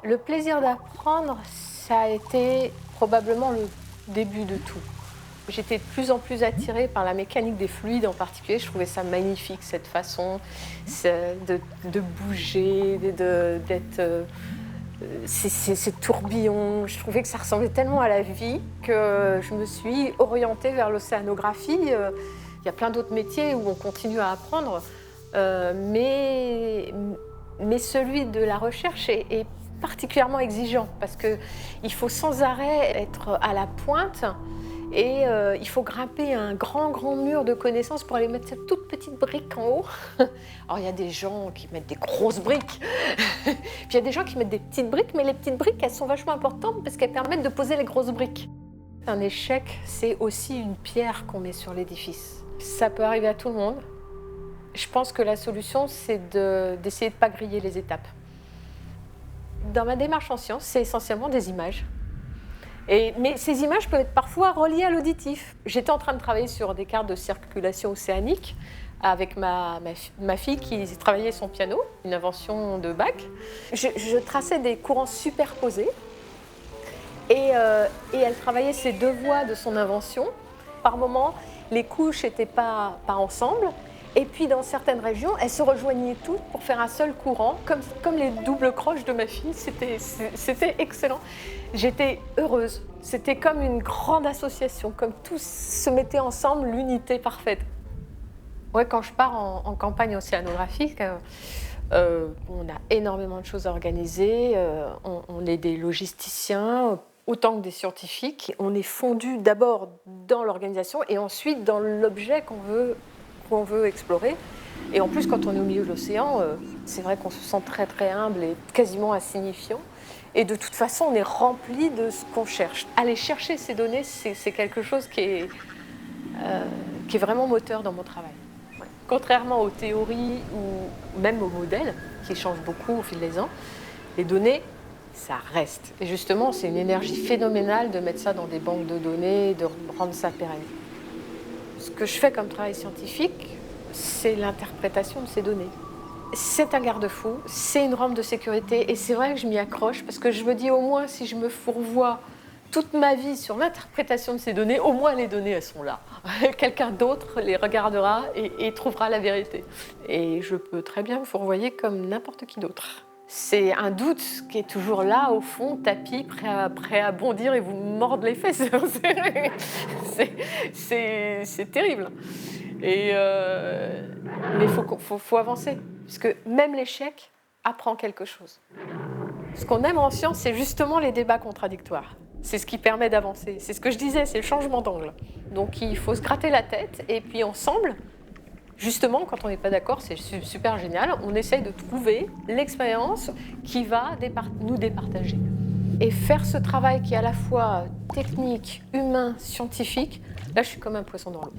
Le plaisir d'apprendre, ça a été probablement le début de tout. J'étais de plus en plus attirée par la mécanique des fluides en particulier. Je trouvais ça magnifique, cette façon de bouger, d'être... ces tourbillons. Je trouvais que ça ressemblait tellement à la vie que je me suis orientée vers l'océanographie. Il y a plein d'autres métiers où on continue à apprendre, mais celui de la recherche est particulièrement exigeant parce qu'il faut sans arrêt être à la pointe et il faut grimper un grand mur de connaissances pour aller mettre cette toute petite brique en haut. Alors il y a des gens qui mettent des grosses briques, puis il y a des gens qui mettent des petites briques, mais les petites briques, elles sont vachement importantes parce qu'elles permettent de poser les grosses briques. Un échec, c'est aussi une pierre qu'on met sur l'édifice. Ça peut arriver à tout le monde. Je pense que la solution, c'est d'essayer de ne pas griller les étapes. Dans ma démarche en sciences, c'est essentiellement des images. Mais ces images peuvent être parfois reliées à l'auditif. J'étais en train de travailler sur des cartes de circulation océanique avec ma fille qui travaillait son piano, une invention de Bach. Je traçais des courants superposés et elle travaillait ces deux voix de son invention. Par moments, les couches n'étaient pas ensemble. Et puis dans certaines régions, elles se rejoignaient toutes pour faire un seul courant, comme les doubles croches de ma fille. C'était excellent. J'étais heureuse. C'était comme une grande association, comme tous se mettaient ensemble, l'unité parfaite. Ouais, quand je pars en campagne océanographique, on a énormément de choses à organiser. On est des logisticiens, autant que des scientifiques. On est fondus d'abord dans l'organisation et ensuite dans l'objet qu'on veut explorer. Et en plus, quand on est au milieu de l'océan, c'est vrai qu'on se sent très humble et quasiment insignifiant. Et de toute façon, on est rempli de ce qu'on cherche. Aller chercher ces données, c'est quelque chose qui est vraiment moteur dans mon travail. Ouais. Contrairement aux théories ou même aux modèles, qui changent beaucoup au fil des ans, les données, ça reste. Et justement, c'est une énergie phénoménale de mettre ça dans des banques de données, de rendre ça pérenne. Ce que je fais comme travail scientifique, c'est l'interprétation de ces données. C'est un garde-fou, c'est une rampe de sécurité et c'est vrai que je m'y accroche parce que je me dis au moins si je me fourvoie toute ma vie sur l'interprétation de ces données, au moins les données elles sont là. Quelqu'un d'autre les regardera et trouvera la vérité. Et je peux très bien me fourvoyer comme n'importe qui d'autre. C'est un doute qui est toujours là, au fond, tapis, prêt à bondir et vous mordre les fesses. C'est terrible. Mais il faut avancer, parce que même l'échec apprend quelque chose. Ce qu'on aime en science, c'est justement les débats contradictoires. C'est ce qui permet d'avancer. C'est ce que je disais, c'est le changement d'angle. Donc il faut se gratter la tête, et puis ensemble, justement, quand on n'est pas d'accord, c'est super génial, on essaye de trouver l'expérience qui va nous départager. Et faire ce travail qui est à la fois technique, humain, scientifique, là je suis comme un poisson dans l'eau.